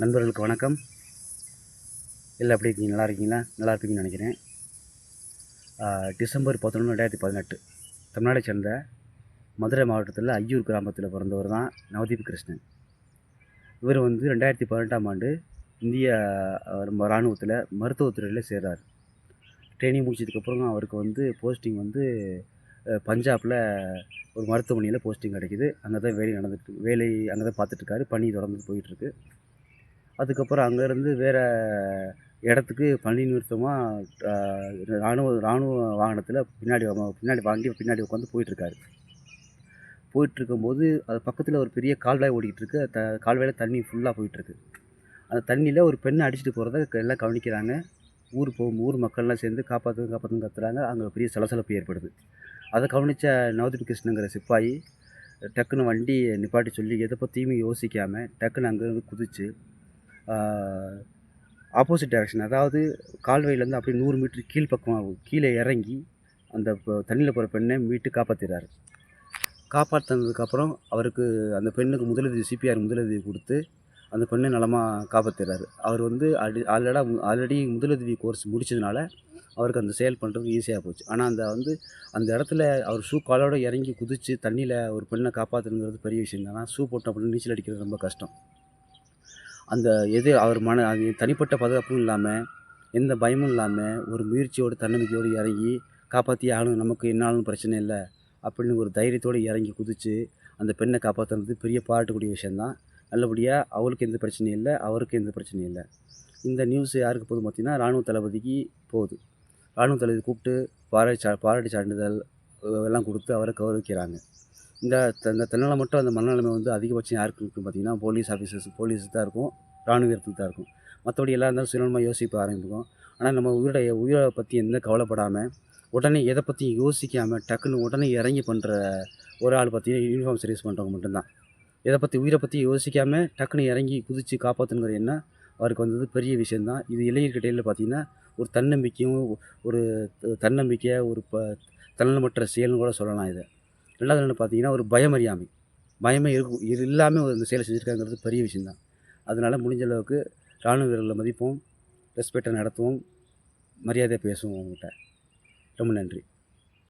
நண்பர்களுக்கு வணக்கம். எல்லாம் எப்படி இருக்கீங்க? நல்லா இருக்கீங்களா? நல்லா இருப்பீங்கன்னு நினைக்கிறேன். டிசம்பர் 11, 2018 தமிழ்நாட்டை சேர்ந்த மதுரை மாவட்டத்தில் ஐயூர் கிராமத்தில் பிறந்தவர் தான் நவதீப் கிருஷ்ணன். இவர் வந்து 2018ஆம் ஆண்டு இந்திய இராணுவத்தில் மருத்துவத்துறையில் சேர்றார். ட்ரைனிங் முடிச்சதுக்கப்புறம் அவருக்கு வந்து போஸ்டிங் வந்து பஞ்சாபில் ஒரு மருத்துவமனையில் போஸ்டிங் கிடைக்கிது. அங்கே தான் வேலை அங்கே தான் பார்த்துட்ருக்காரு. பணி தொடர்ந்து போயிட்டுருக்கு. அதுக்கப்புறம் அங்கேருந்து வேறு இடத்துக்கு பணி நிமித்தமாக இராணுவ வாகனத்தில் பின்னாடி உட்காந்து போயிட்டுருக்காரு. போயிட்டுருக்கும்போது அது பக்கத்தில் ஒரு பெரிய கால்வாய் ஓடிக்கிட்டுருக்கு. கால்வாயில் தண்ணி ஃபுல்லாக போயிட்டுருக்கு. அந்த தண்ணியில் ஒரு பெண்ணை அடிச்சுட்டு போகிறத எல்லாம் கவனிக்கிறாங்க. ஊர் மக்கள்லாம் சேர்ந்து காப்பாற்றுன்னு கத்துறாங்க. அங்கே பெரிய சலசலப்பு ஏற்படுது. அதை கவனித்த நவதீப் கிருஷ்ணங்கிற சிப்பாயி டக்குன்னு வண்டி நிப்பாட்டி சொல்லி எதை பற்றியுமே யோசிக்காமல் டக்குன்னு அங்கேருந்து குதித்து ஆப்போசிட் டைரக்ஷன், அதாவது கால்வாயிலேருந்து அப்படியே 100 மீட்டர் கீழே இறங்கி அந்த தண்ணியில் போகிற பெண்ணை மீட்டு காப்பாற்றிடுறாரு. காப்பாற்றினதுக்கப்புறம் அவருக்கு அந்த பெண்ணுக்கு சிபிஆர் முதலுதவி கொடுத்து அந்த பெண்ணை நலமாக காப்பாற்றிடுறாரு. அவர் வந்து ஆல்ரெடி முதலுதவி கோர்ஸ் முடித்ததுனால அவருக்கு அந்த செயல் பண்ணுறது ஈஸியாக போச்சு. ஆனால் அந்த இடத்துல அவர் காலோடு இறங்கி குதித்து தண்ணியில் ஒரு பெண்ணை காப்பாற்றணுங்கிறது பெரிய விஷயம் தான். ஆனால் ஷூ போட்டோம் அப்படின்னு நீச்சல் அடிக்கிறது ரொம்ப கஷ்டம். அவர் அது தனிப்பட்ட பாதுகாப்பும் இல்லாமல், எந்த பயமும் இல்லாமல், ஒரு முயற்சியோடு தன்னம்பிக்கையோடு இறங்கி காப்பாற்றியே ஆகணும், நமக்கு என்னாலும் பிரச்சனை இல்லை அப்படின்னு ஒரு தைரியத்தோடு இறங்கி குதித்து அந்த பெண்ணை காப்பாற்றுறது பெரிய பாராட்டக்கூடிய விஷயந்தான். நல்லபடியாக அவளுக்கு எந்த பிரச்சனையும் இல்லை, அவருக்கு எந்த பிரச்சனையும் இல்லை. இந்த நியூஸ் யாருக்கு போகுது பார்த்திங்கன்னா, இராணுவ தளபதிக்கு போகுது. இராணுவ தளபதி கூப்பிட்டு பாராட்டு சான்றிதழ் எல்லாம் கொடுத்து அவரை கௌரவிக்கிறாங்க. இந்த தன்னால் மட்டும் அந்த மனநிலைமை வந்து அதிகபட்சம் யாருக்கு இருக்குன்னு பார்த்திங்கன்னா, போலீஸுக்கு தான் இருக்கும், இராணுவ வீரத்துக்கு தான் இருக்கும். மற்றபடி எல்லாம் இருந்தாலும் சுயநலமாக யோசிக்க ஆரம்பிக்கும். ஆனால் நம்ம உயிரை பற்றி எந்த கவலைப்படாமல், உடனே எதை பற்றியும் யோசிக்காமல் டக்குன்னு உடனே இறங்கி பண்ணுற ஒரு ஆள் பார்த்திங்கன்னா யூனிஃபார்ம் சர்வீஸ் பண்ணுறவங்க மட்டும்தான். உயிரை பற்றி யோசிக்காமல் டக்குன்னு இறங்கி குதித்து காப்பாற்றணுங்கிற எண்ணம் அவருக்கு வந்தது பெரிய விஷயந்தான். இது இளைஞர்கிட்டையில் பார்த்திங்கன்னா ஒரு தன்னம்பிக்கையும், ஒரு தன்னம்பிக்கை, ஒரு தன்னலமற்ற செயல்னு கூட சொல்லலாம் இதை. 2வது என்னென்னு பார்த்தீங்கன்னா, ஒரு பயமறியாமை. பயமே இல்லாமல் இந்த செயலை செஞ்சுருக்காங்கிறது பெரிய விஷயந்தான். அதனால் முடிஞ்ச அளவுக்கு இராணுவ வீரர்களை மதிப்போம், ரெஸ்பெக்டாக நடத்துவோம், மரியாதையாக பேசுவோம் அவங்ககிட்ட. ரொம்ப நன்றி.